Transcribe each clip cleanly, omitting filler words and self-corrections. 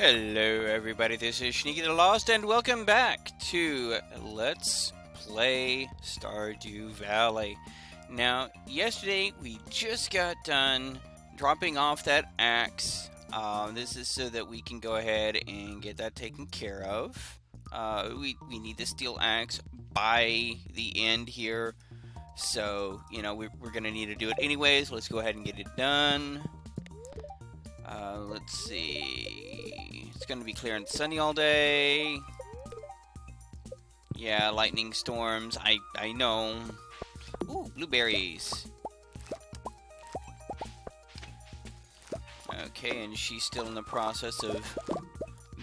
Hello everybody, this is Sneaky the Lost and welcome back to Let's Play Stardew Valley. Now, yesterday we just got done dropping off that axe. This is so that we can go ahead and get that taken care of. We need the steel axe by the end here. So, you know, we're going to need to do it anyways. Let's go ahead and get it done. Let's see. It's going to be clear and sunny all day. Yeah, lightning storms. I know. Ooh, blueberries. Okay, and she's still in the process of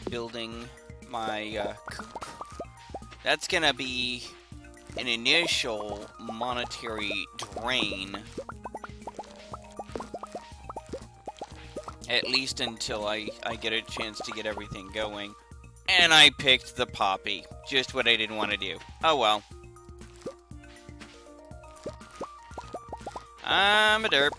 building my coop. That's going to be an initial monetary drain. At least until I get a chance to get everything going. And I picked the poppy. Just what I didn't want to do. Oh well. I'm a derp.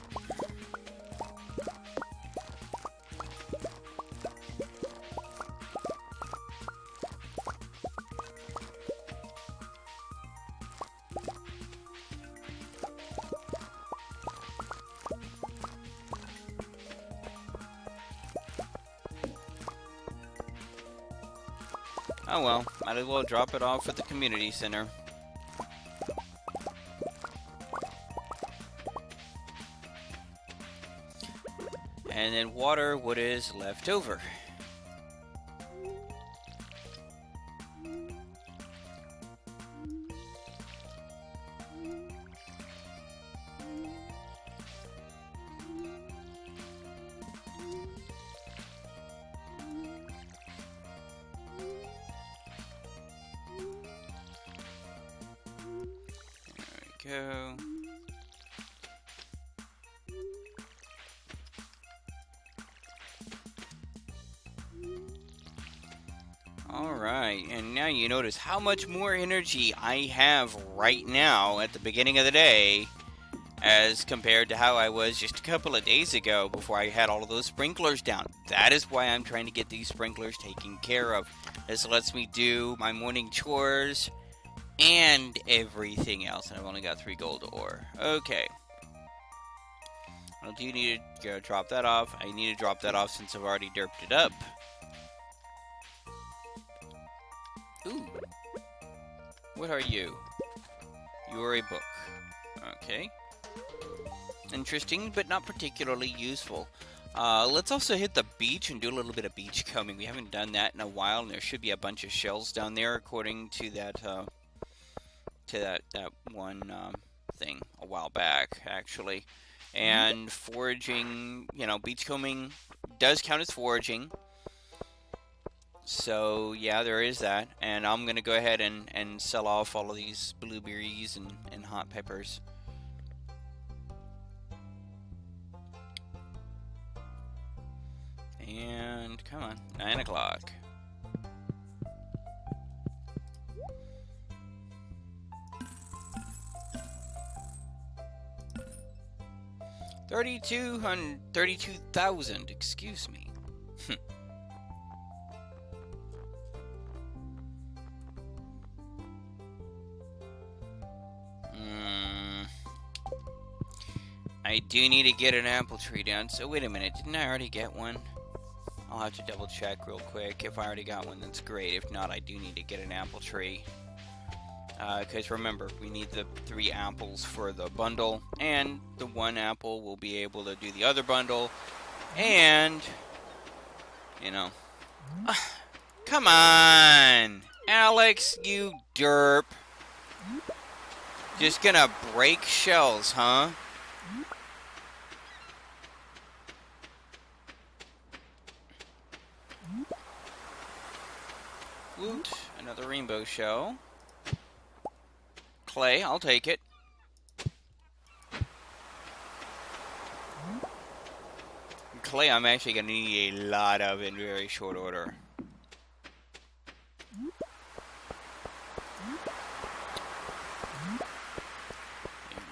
Oh well, might as well drop it off at the community center. And then water what is left over. Go. Alright, and now you notice how much more energy I have right now at the beginning of the day as compared to how I was just a couple of days ago before I had all of those sprinklers down. That is why I'm trying to get these sprinklers taken care of. This lets me do my morning chores and everything else. And I've only got 3 gold ore. Okay. Well, do you need to go drop that off? I need to drop that off since I've already derped it up. Ooh. What are you? You are a book. Okay. Interesting, but not particularly useful. Let's also hit the beach and do a little bit of beach combing. We haven't done that in a while, and there should be a bunch of shells down there according to that, that one thing a while back, actually. And foraging, you know, beachcombing does count as foraging. So, yeah, there is that. And I'm going to go ahead and sell off all of these blueberries and hot peppers. And, come on, 9 o'clock. $32,000, excuse me. I do need to get an apple tree down. So wait a minute, didn't I already get one? I'll have to double check real quick. If I already got one, that's great. If not, I do need to get an apple tree. Because remember, we need the 3 apples for the bundle, and the 1 apple will be able to do the other bundle, and, you know, come on, Alex, you derp, just gonna break shells, huh? Woot, another rainbow shell. Clay, I'll take it. Clay, I'm actually going to need a lot of in very short order.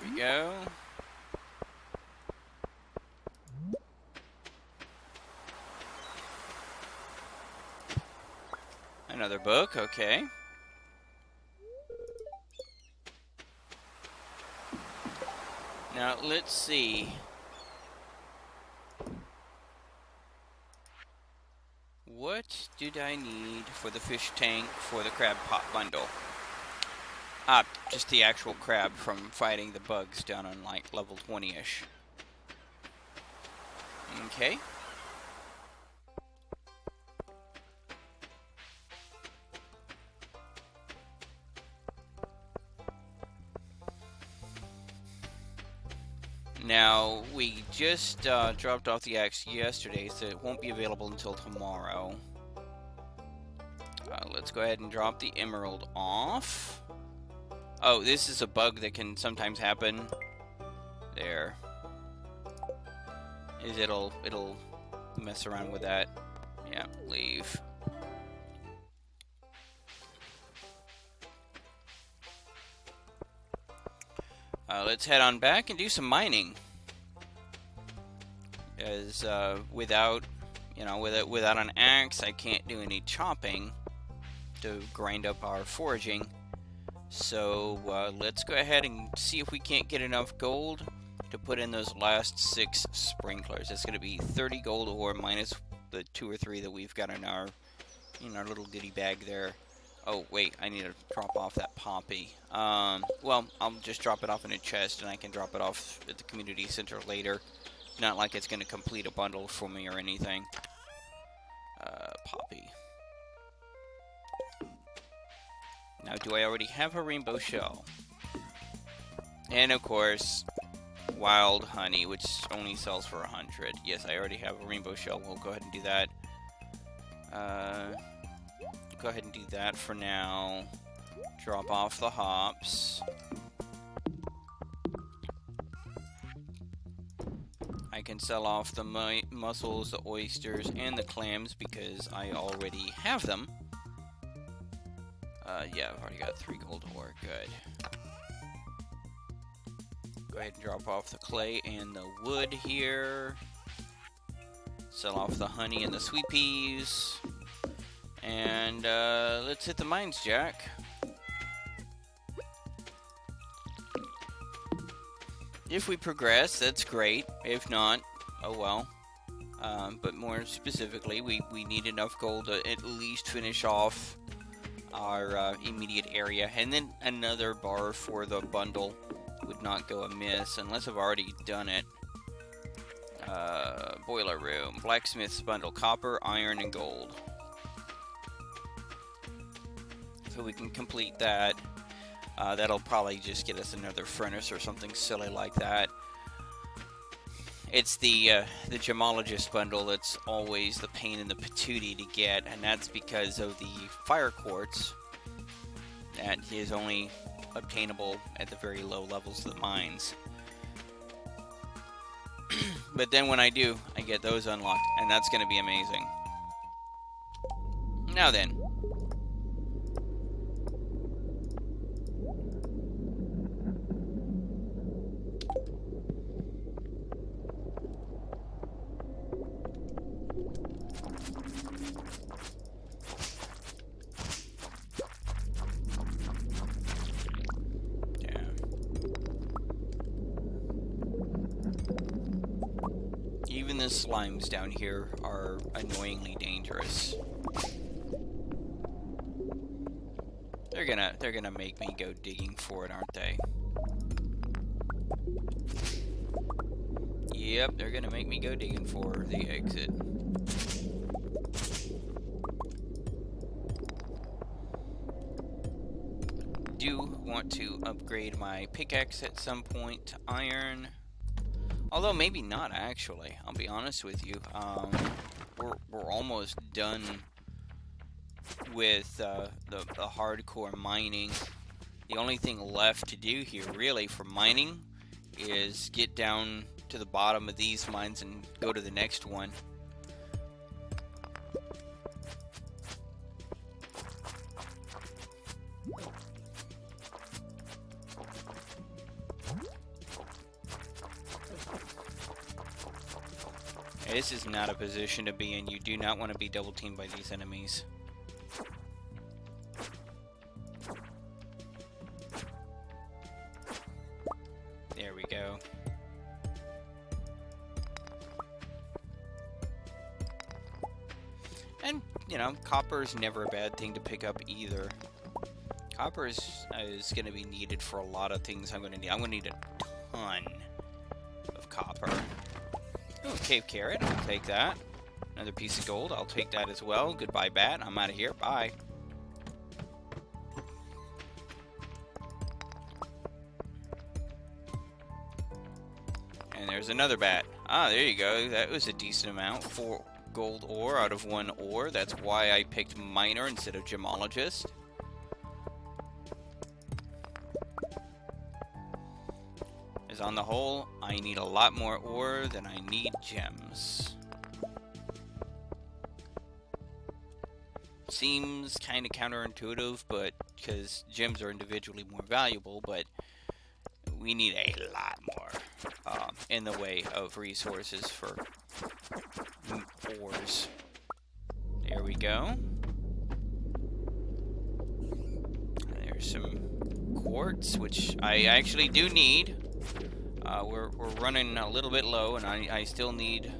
Here we go. Another book, okay. Now, let's see. What did I need for the fish tank for the crab pot bundle? Ah, just the actual crab from fighting the bugs down on, like, level 20-ish. Okay. Now, we just dropped off the axe yesterday, so it won't be available until tomorrow. Let's go ahead and drop the emerald off. Oh, this is a bug that can sometimes happen. There. It'll mess around with that. Yeah, leave. Let's head on back and do some mining. As without an axe, I can't do any chopping to grind up our foraging. So let's go ahead and see if we can't get enough gold to put in those last 6 sprinklers. It's going to be 30 gold ore minus the 2 or 3 that we've got in our little goodie bag there. Oh, wait, I need to drop off that poppy. Well, I'll just drop it off in a chest, and I can drop it off at the community center later. Not like it's going to complete a bundle for me or anything. Poppy. Now, do I already have a rainbow shell? And, of course, wild honey, which only sells for 100. Yes, I already have a rainbow shell. We'll go ahead and do that. Go ahead and do that for now. Drop off the hops. I can sell off the mussels, the oysters, and the clams because I already have them. Yeah, I've already got 3 gold ore. Good. Go ahead and drop off the clay and the wood here. Sell off the honey and the sweet peas. And let's hit the mines, Jack. If we progress, that's great. If not, oh well. But more specifically, we need enough gold to at least finish off our immediate area. And then another bar for the bundle would not go amiss unless I've already done it. Boiler room. Blacksmith's bundle. Copper, iron, and gold. So we can complete that. That'll probably just get us another furnace or something silly like that. It's the gemologist bundle that's always the pain in the patootie to get, and that's because of the fire quartz that is only obtainable at the very low levels of the mines. But then when I do, I get those unlocked, and that's going to be amazing. Now then. Even the slimes down here are annoyingly dangerous. They're gonna make me go digging for it, aren't they? Yep, they're gonna make me go digging for the exit. Do want to upgrade my pickaxe at some point to iron. Although maybe not, actually. I'll be honest with you. We're almost done with the hardcore mining. The only thing left to do here, really, for mining is get down to the bottom of these mines and go to the next one. This is not a position to be in. You do not want to be double teamed by these enemies. we go. And, you know, copper is never a bad thing to pick up either. Copper is going to be needed for a lot of things I'm going to need. I'm going to need a ton of copper. Oh, cave carrot. I'll take that. Another piece of gold. I'll take that as well. Goodbye, bat. I'm out of here. Bye. And there's another bat. Ah, there you go. That was a decent amount. 4 gold ore out of 1 ore. That's why I picked miner instead of gemologist. As on the whole, I need a lot more ore than I need gems. Seems kind of counterintuitive, but because gems are individually more valuable, but we need a lot more in the way of resources for ores. There we go. There's some quartz, which I actually do need. We're running a little bit low, and I still need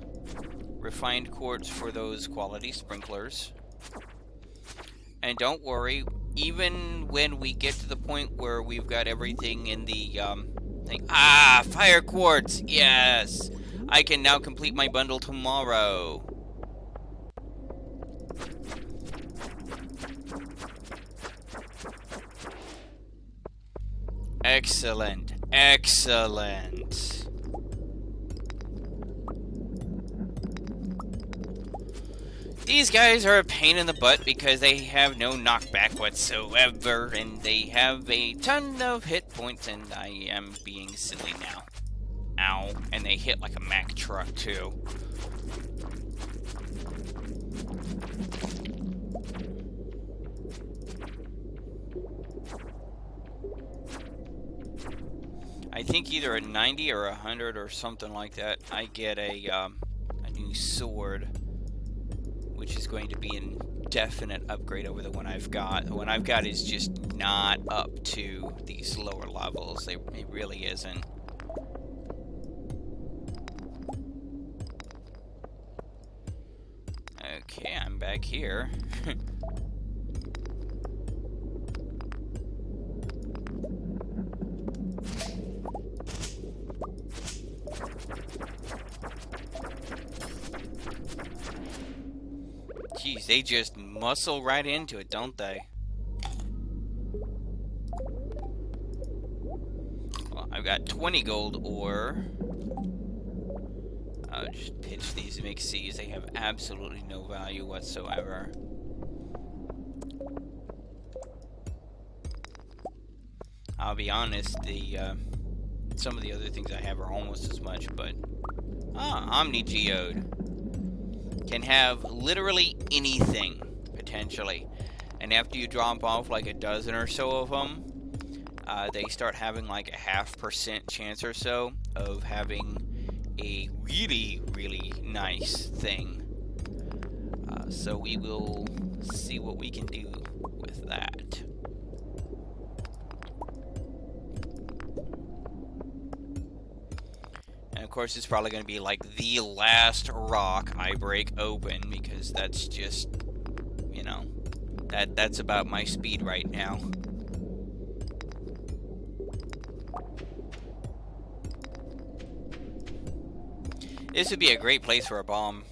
refined quartz for those quality sprinklers. And don't worry, even when we get to the point where we've got everything in the thing. Ah, fire quartz! Yes! I can now complete my bundle tomorrow. Excellent. Excellent. These guys are a pain in the butt because they have no knockback whatsoever, and they have a ton of hit points, and I am being silly now. Ow. And they hit like a Mack truck, too. I think either at 90 or 100 or something like that, I get a new sword, which is going to be an definite upgrade over the one I've got. The one I've got is just not up to these lower levels. It really isn't. Okay, I'm back here. Jeez, they just muscle right into it, don't they? Well, I've got 20 gold ore. I'll just pitch these mixies. They have absolutely no value whatsoever. I'll be honest, some of the other things I have are almost as much, but... Omni Geode. Can have literally anything, potentially. And after you drop off like a dozen or so of them, they start having like a 0.5% chance or so of having a really, really nice thing. So we will see what we can do with that. And of course, it's probably going to be like the last rock I break open, because that's just, you know, that's about my speed right now. This would be a great place for a bomb.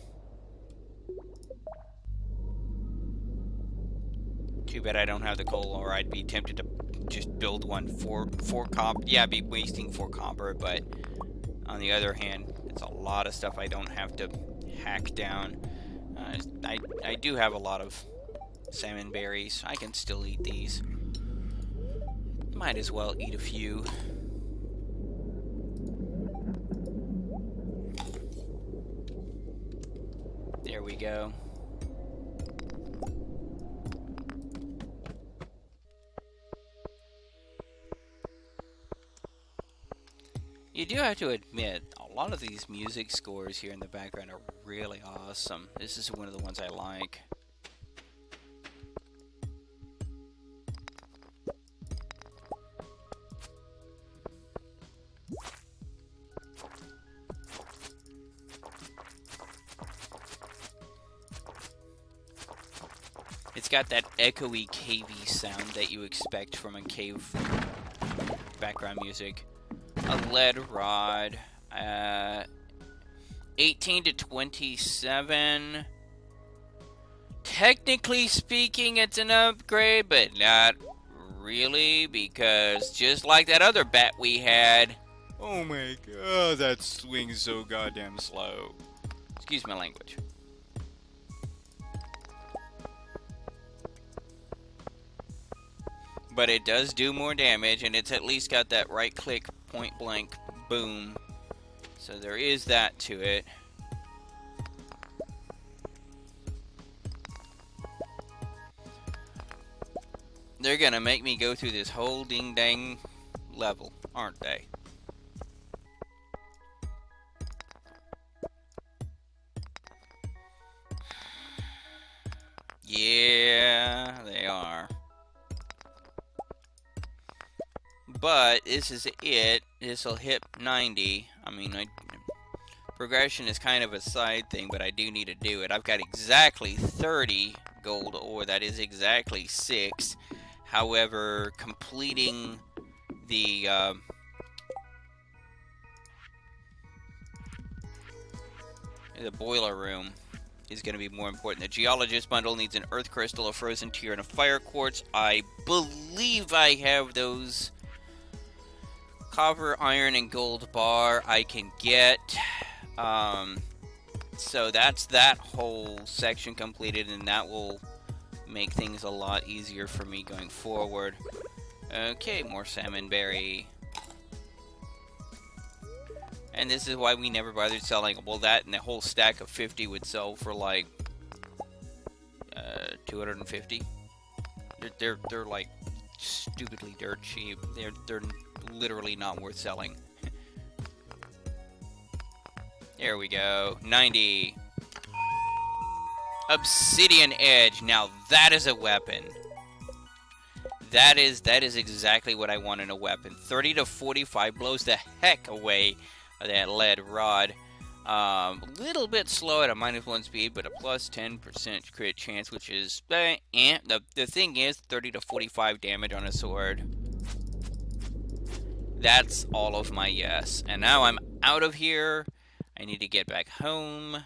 Too bad I don't have the coal, or I'd be tempted to just build one for copper. Yeah, I'd be wasting 4 copper, but on the other hand, it's a lot of stuff I don't have to hack down. I do have a lot of salmon berries. I can still eat these. Might as well eat a few. There we go. You do have to admit, a lot of these music scores here in the background are really awesome. This is one of the ones I like. It's got that echoey, cavey sound that you expect from a cave background music. A lead rod. 18 to 27. Technically speaking, it's an upgrade, but not really, because just like that other bat we had... Oh my god, that swings so goddamn slow. Excuse my language. But it does do more damage, and it's at least got that right-click, point-blank, boom. So there is that to it. They're gonna make me go through this whole ding-dang level, aren't they? Yeah, they are. But this is it. This'll hit 90. I mean, progression is kind of a side thing, but I do need to do it. I've got exactly 30 gold ore. That is exactly 6. However, completing the boiler room is going to be more important. The geologist bundle needs an earth crystal, a frozen tear, and a fire quartz. I believe I have those. Copper, iron, and gold bar I can get. So that's that whole section completed, and that will make things a lot easier for me going forward. Okay, more salmon berry. And this is why we never bothered selling. Well, that and the whole stack of 50 would sell for like 250. They're like stupidly dirt cheap. They're literally not worth selling. There we go. 90. Obsidian edge. Now that is a weapon. That is exactly what I want in a weapon. 30 to 45 blows the heck away of that lead rod. Little bit slow at a -1 speed, but a plus 10% crit chance, which is the thing is 30 to 45 damage on a sword. That's all of my yes. And now I'm out of here. I need to get back home.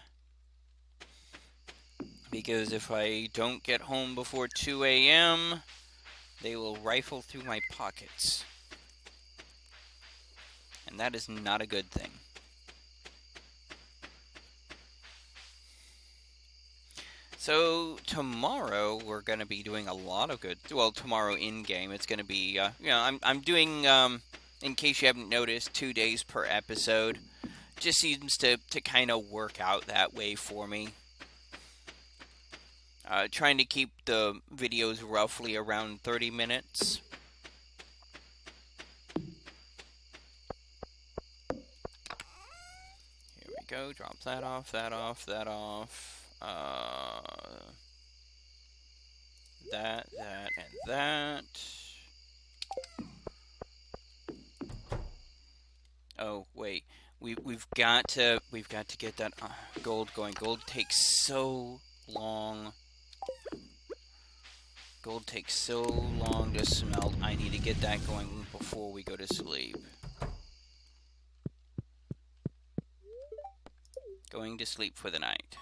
Because if I don't get home before 2 a.m., they will rifle through my pockets. And that is not a good thing. So tomorrow we're going to be doing a lot of good. Well, tomorrow in game it's going to be. I'm doing. In case you haven't noticed, 2 days per episode. Just seems to kind of work out that way for me. Trying to keep the videos roughly around 30 minutes. Here we go. Drop that off, that off, that off. That, and that. Oh wait, we've got to get that gold going. Gold takes so long. Gold takes so long to smelt. I need to get that going before we go to sleep. Going to sleep for the night.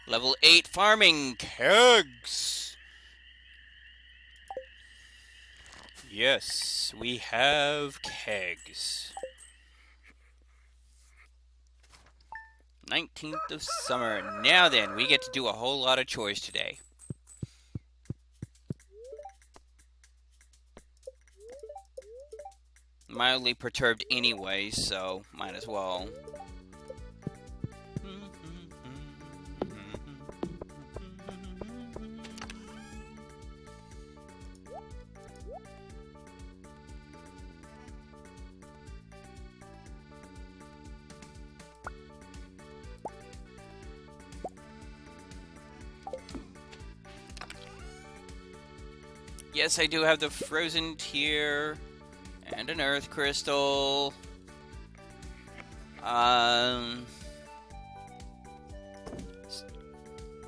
Level 8 farming kegs. Yes, we have kegs. 19th of summer. Now then, we get to do a whole lot of chores today. Mildly perturbed anyway, so might as well. Yes, I do have the frozen tear and an earth crystal.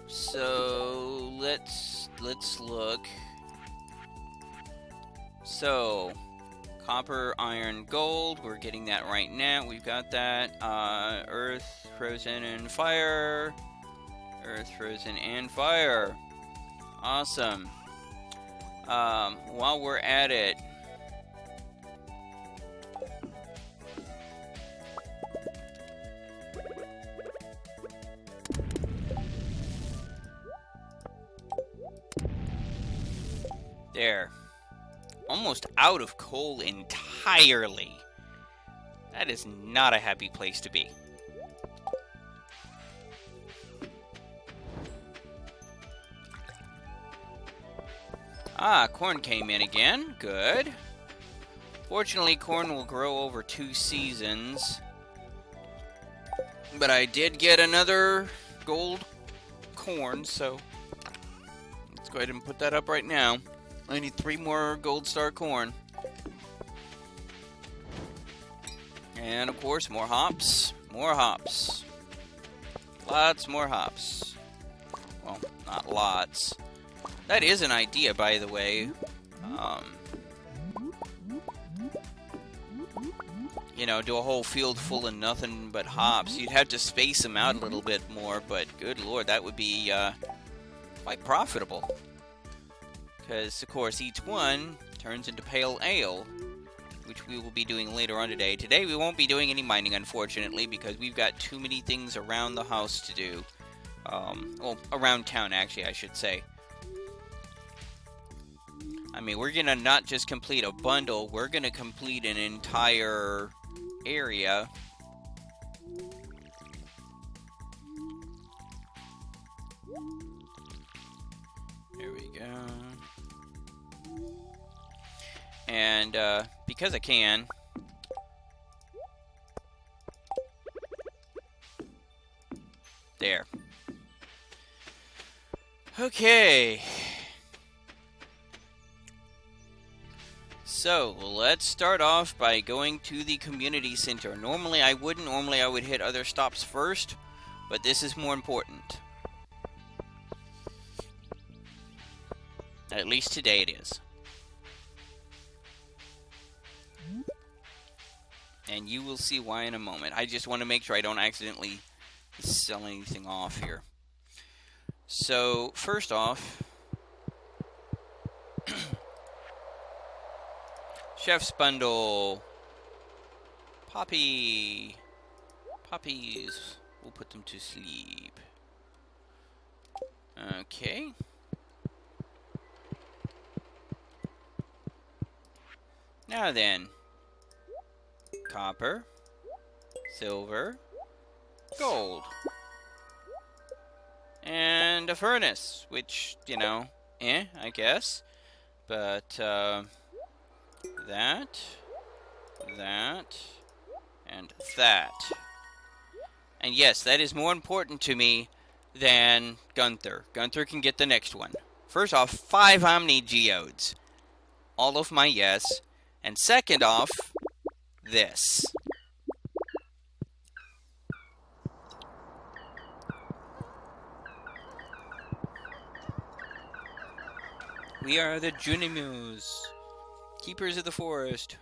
So let's let's look. So, copper, iron, gold. We're getting that right now. We've got that. Earth, frozen, and fire. Earth, frozen, and fire. Awesome. While we're at it, there. Almost out of coal entirely. That is not a happy place to be. Ah, corn came in again. Good. Fortunately, corn will grow over 2 seasons. But I did get another gold corn, so let's go ahead and put that up right now. I need 3 more gold star corn. And of course, more hops. More hops. Lots more hops. Well, not lots. That is an idea, by the way. You know, do a whole field full of nothing but hops. You'd have to space them out a little bit more, but good lord, that would be quite profitable. Because, of course, each one turns into pale ale, which we will be doing later on today. Today we won't be doing any mining, unfortunately, because we've got too many things around the house to do. Well, around town, actually, I should say. I mean, we're gonna not just complete a bundle, we're gonna complete an entire area. There we go. And, because I can, there. Okay. So, let's start off by going to the community center. Normally I wouldn't. Normally I would hit other stops first, but this is more important. At least today it is. And you will see why in a moment. I just want to make sure I don't accidentally sell anything off here. So, first off, Chef's Bundle. Puppies. We'll put them to sleep. Okay. Now then. Copper. Silver. Gold. And a furnace, which, you know, I guess. But, that, and that. And yes, that is more important to me than Gunther. Gunther can get the next one. First off, 5 Omni Geodes. All of my yes. And second off, this. We are the Junimus, keepers of the forest.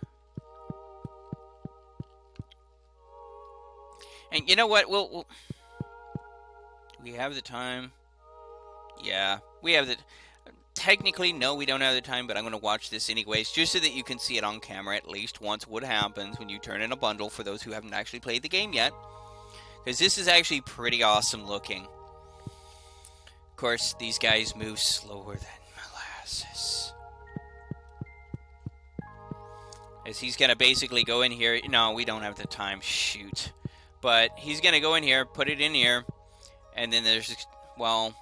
And you know what? We'll we have the time. Yeah, we have the. Technically, no, we don't have the time, but I'm going to watch this anyways, just so that you can see it on camera at least once what happens when you turn in a bundle for those who haven't actually played the game yet. Because this is actually pretty awesome looking. Of course, these guys move slower than molasses. As he's going to basically go in here. No, we don't have the time. Shoot. But he's going to go in here, put it in here, and then there's, well,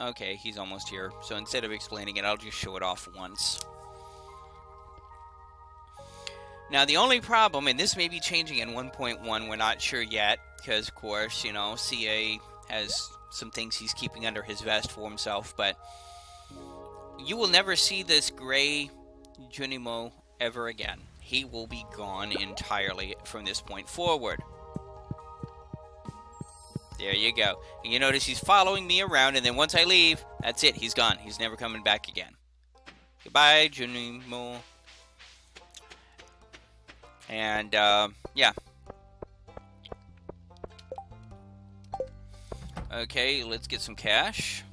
okay, he's almost here. So instead of explaining it, I'll just show it off once. Now, the only problem, and this may be changing in 1.1, we're not sure yet, because, of course, you know, CA has some things he's keeping under his vest for himself, but you will never see this gray Junimo ever again. He will be gone entirely from this point forward. There you go. And you notice he's following me around, and then once I leave, that's it. He's gone. He's never coming back again. Goodbye, Junimo. And, yeah. Okay, let's get some cash.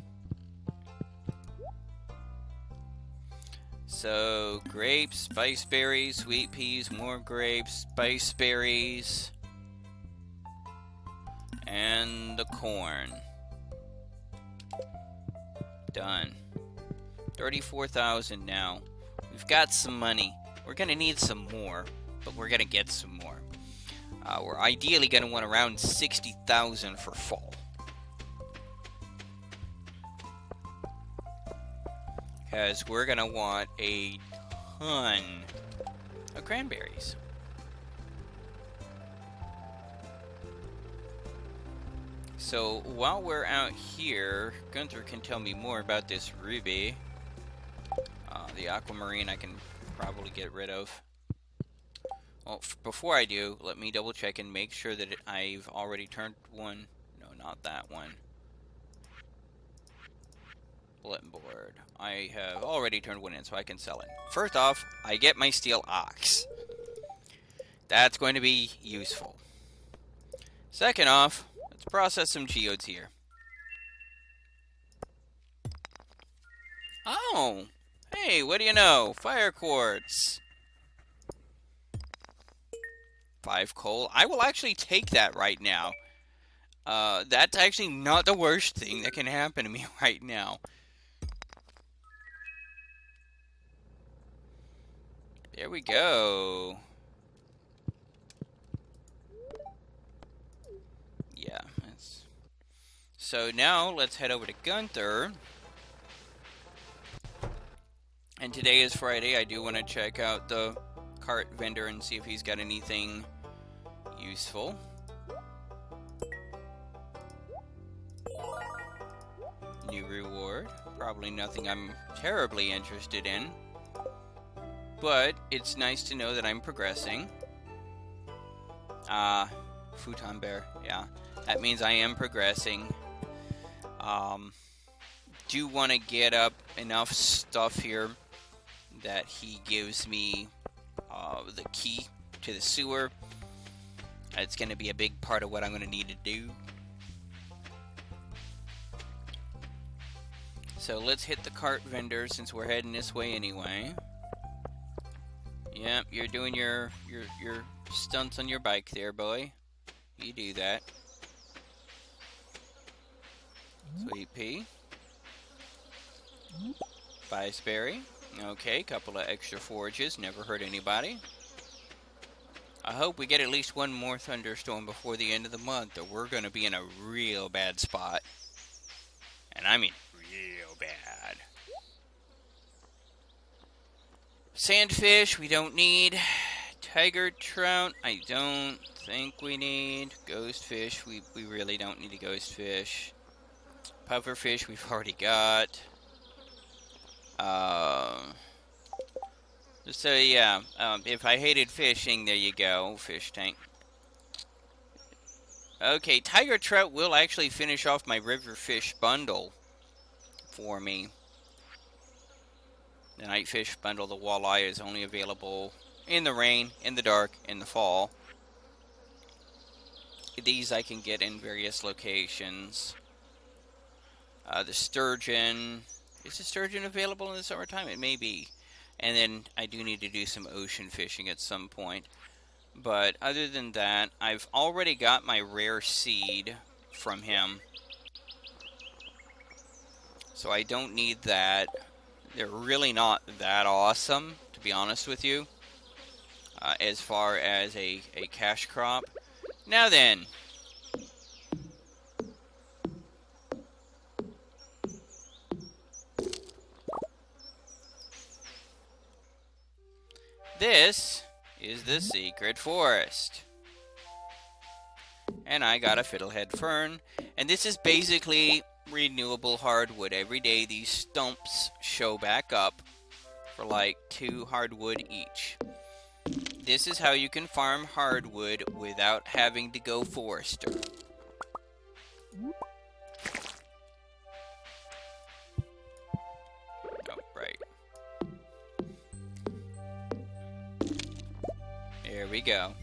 So, grapes, spice berries, sweet peas, more grapes, spice berries, and the corn. Done. 34,000 now. We've got some money. We're gonna need some more, but we're gonna get some more. We're ideally gonna want around 60,000 for fall. Because we're gonna want a ton of cranberries. So while we're out here, Gunther can tell me more about this ruby. The aquamarine I can probably get rid of. Well, before I do, let me double check and make sure that I've already turned one. No, not that one. Bulletin board. I have already turned one in, so I can sell it. First off, I get my steel ox. That's going to be useful. Second off, let's process some geodes here. Oh! Hey, what do you know? Fire quartz. 5 coal. I will actually take that right now. That's actually not the worst thing that can happen to me right now. There we go. Yeah. So now let's head over to Gunther. And today is Friday. I do want to check out the cart vendor and see if he's got anything useful. New reward. Probably nothing I'm terribly interested in. But it's nice to know that I'm progressing. Futon bear. Yeah. That means I am progressing. Do want to get up enough stuff here that he gives me the key to the sewer. It's going to be a big part of what I'm going to need to do. So let's hit the cart vendor since we're heading this way anyway. Yep, you're doing your stunts on your bike there, boy. You do that. Sweet pea. Spiceberry. Okay, couple of extra forges. Never hurt anybody. I hope we get at least one more thunderstorm before the end of the month, or we're going to be in a real bad spot. And I mean real bad. Sandfish, we don't need. Tiger trout, I don't think we need. Ghostfish, we really don't need a ghostfish. Pufferfish, we've already got. So yeah, if I hated fishing, there you go, fish tank. Okay, tiger trout will actually finish off my river fish bundle for me. The night fish bundle, the walleye, is only available in the rain, in the dark, in the fall. These I can get in various locations. The sturgeon. Is the sturgeon available in the summertime? It may be. And then I do need to do some ocean fishing at some point. But other than that, I've already got my rare seed from him. So I don't need that. They're really not that awesome, to be honest with you, as far as a cash crop. Now then. This is the secret forest. And I got a fiddlehead fern. And this is basically renewable hardwood. Every day these stumps show back up for like 2 hardwood each. This is how you can farm hardwood without having to go forester. Oh, right. There we go.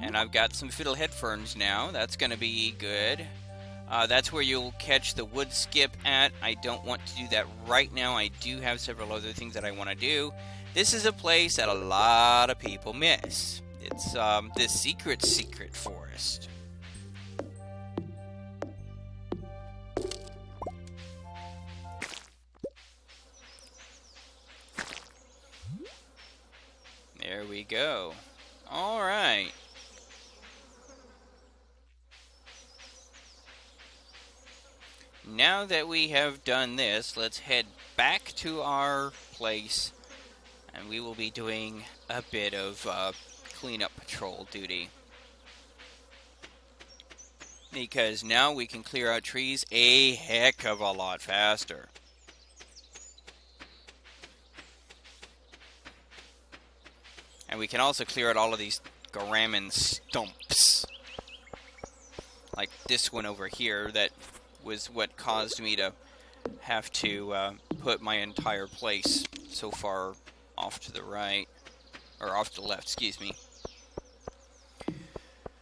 And I've got some fiddlehead ferns now. That's going to be good. That's where you'll catch the wood skip at. I don't want to do that right now. I do have several other things that I want to do. This is a place that a lot of people miss. It's this secret forest. There we go. All right. Now that we have done this, let's head back to our place, and we will be doing a bit of cleanup patrol duty. Because now we can clear out trees a heck of a lot faster. And we can also clear out all of these Garaman stumps. Like this one over here that was what caused me to have to put my entire place so far off to the right. Or off to the left, excuse me.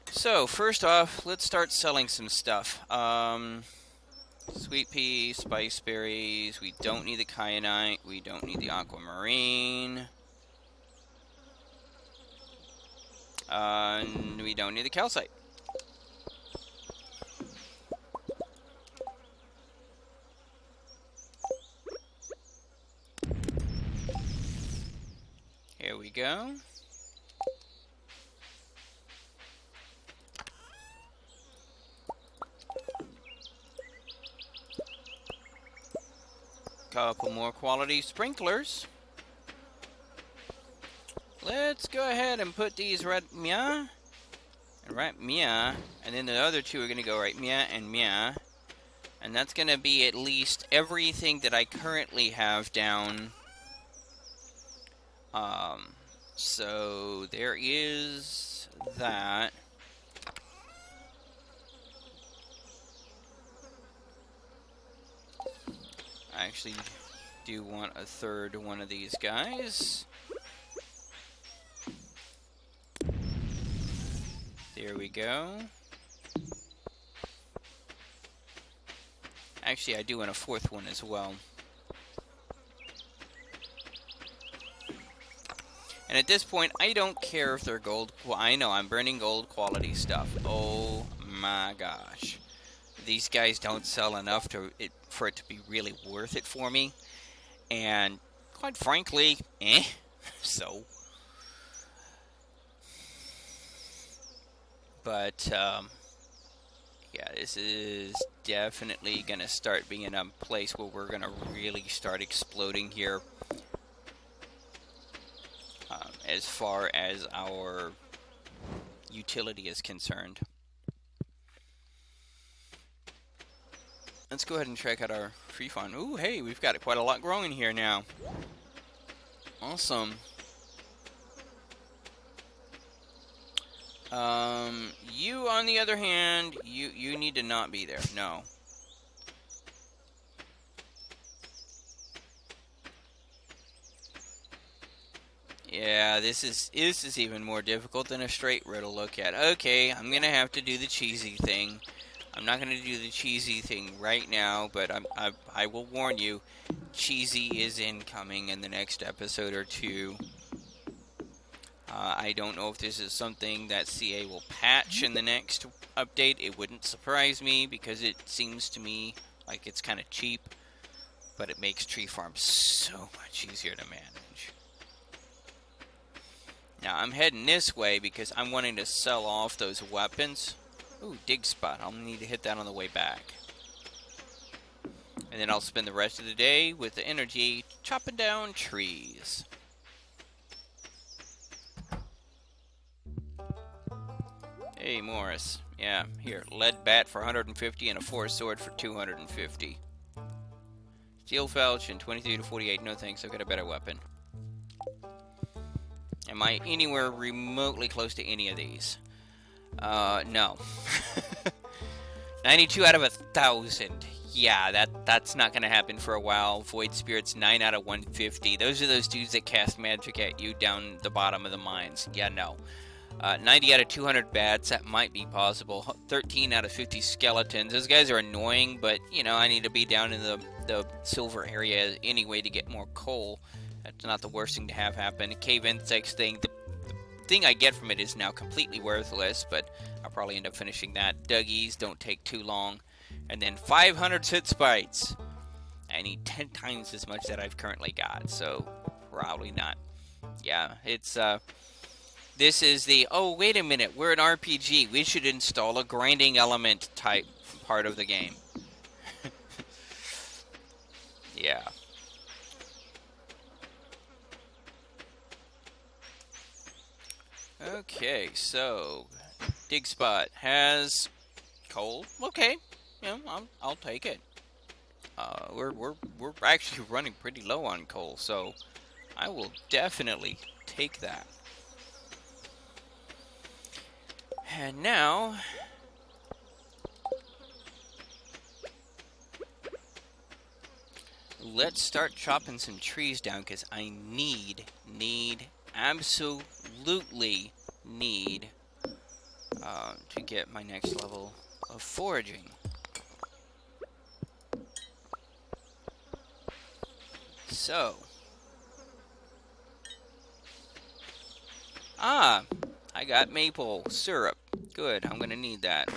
So, first off, let's start selling some stuff. Sweet pea, spice berries. We don't need the kyanite. We don't need the aquamarine. And we don't need the calcite. Here we go. Couple more quality sprinklers. Let's go ahead and put these right mia and right mia, and then the other two are going to go right mia and mia, and that's going to be at least everything that I currently have down. So there is that. I actually do want a third one of these guys. There we go. Actually, I do want a fourth one as well. And at this point, I don't care if they're gold. Well, I know I'm burning gold quality stuff. Oh my gosh. These guys don't sell enough for it to be really worth it for me. And quite frankly, so. But, yeah, this is definitely going to start being a place where we're going to really start exploding here. As far as our utility is concerned. Let's go ahead and check out our tree farm. Ooh, hey, we've got quite a lot growing here now. Awesome. You, on the other hand, you need to not be there. No. Yeah, this is even more difficult than a straight row to look at. Okay, I'm gonna have to do the cheesy thing. I'm not gonna do the cheesy thing right now, but I will warn you, cheesy is incoming in the next episode or two. I don't know if this is something that CA will patch in the next update. It wouldn't surprise me because it seems to me like it's kind of cheap, but it makes tree farms so much easier to manage. Now, I'm heading this way because I'm wanting to sell off those weapons. Ooh, dig spot. I'll need to hit that on the way back. And then I'll spend the rest of the day with the energy chopping down trees. Hey, Morris. Yeah, here. Lead bat for 150 and a forest sword for 250. Steel falchion, 23 to 48. No thanks, I've got a better weapon. Am I anywhere remotely close to any of these? No. 92 out of 1,000. Yeah, that's not gonna happen for a while. Void Spirits 9 out of 150. Those are those dudes that cast magic at you down the bottom of the mines. Yeah, no. 90 out of 200 bats, that might be possible. 13 out of 50 skeletons. Those guys are annoying, but, you know, I need to be down in the silver area anyway to get more coal. That's not the worst thing to have happen. Cave insects thing, the thing I get from it is now completely worthless, but I'll probably end up finishing that. Duggies don't take too long. And then 500 sit spites. I need 10 times as much that I've currently got, so probably not. Yeah, it's, this is the, oh, wait a minute, we're an RPG. We should install a grinding element type part of the game. Yeah. Okay, so dig spot has coal. Okay, yeah, I'll take it. We're actually running pretty low on coal, so I will definitely take that. And now, let's start chopping some trees down, because I absolutely need to get my next level of foraging. So, I got maple syrup. Good, I'm gonna need that.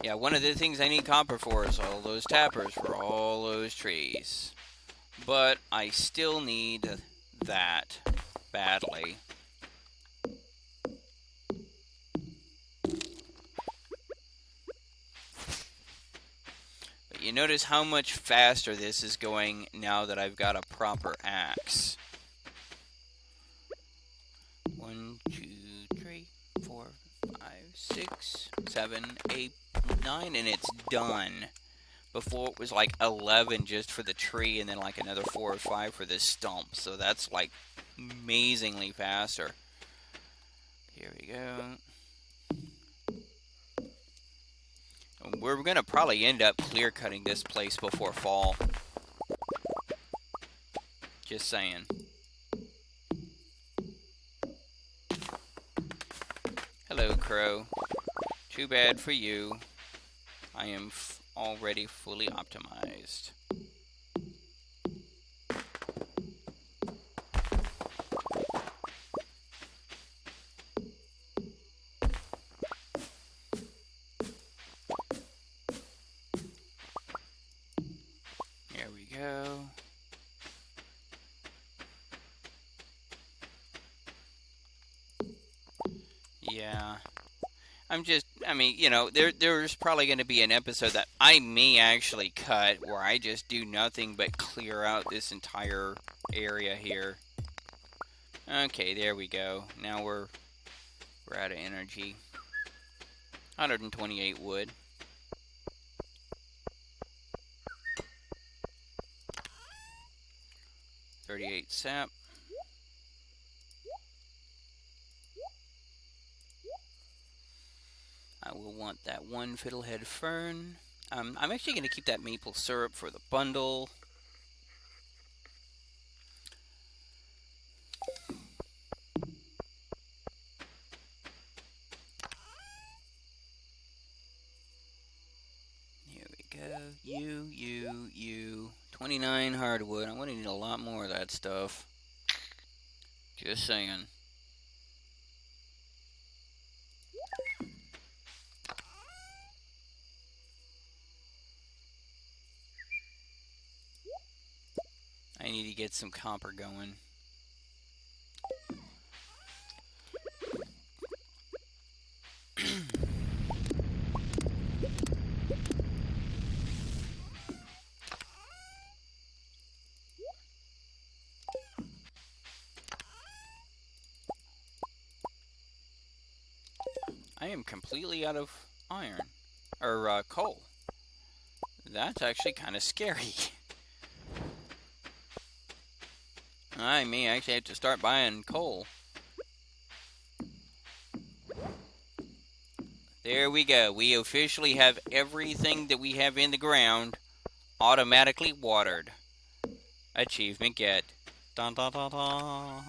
Yeah, one of the things I need copper for is all those tappers for all those trees. But I still need that badly. But you notice how much faster this is going now that I've got a proper axe. 1, 2, 3, 4, 5, 6, 7, 8, 9, and it's done. Before it was like 11 just for the tree, and then like another 4 or 5 for this stump. So that's like amazingly faster. Here we go. And we're gonna probably end up clear cutting this place before fall. Just saying. Hello, Crow. Too bad for you. I am already fully optimized. There we go. Yeah. I mean, you know, there's probably going to be an episode that I may actually cut where I just do nothing but clear out this entire area here. Okay, there we go. Now we're out of energy. 128 wood. $38 sap. I will want that one fiddlehead fern. I'm actually going to keep that maple syrup for the bundle. Here we go. You. 29 hardwood. I'm going to need a lot more of that stuff. Just saying. I need to get some copper going. I am completely out of iron. or coal. That's actually kind of scary. I may actually have to start buying coal. There we go. We officially have everything that we have in the ground automatically watered. Achievement get. Dun, dun, dun, dun.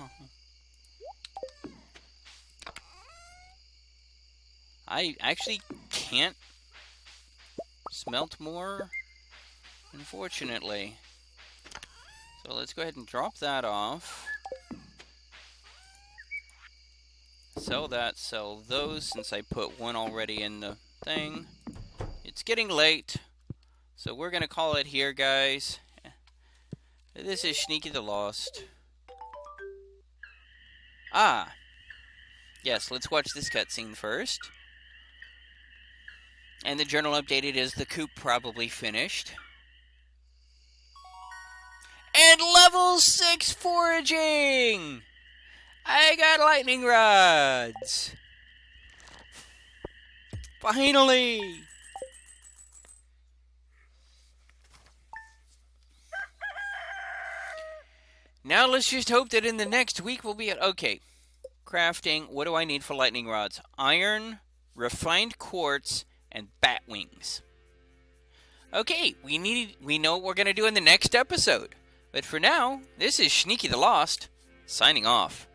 I actually can't smelt more, unfortunately. So let's go ahead and drop that off. Sell that, sell those, since I put one already in the thing. It's getting late, so we're going to call it here, guys. This is Sneaky the Lost. Ah! Yes, let's watch this cutscene first. And the journal updated is the coop probably finished. And level 6 foraging! I got lightning rods! Finally! Now let's just hope that in the next week we'll be at... Okay. Crafting. What do I need for lightning rods? Iron, refined quartz, and bat wings. Okay, we know what we're going to do in the next episode. But for now, this is Sneaky the Lost, signing off.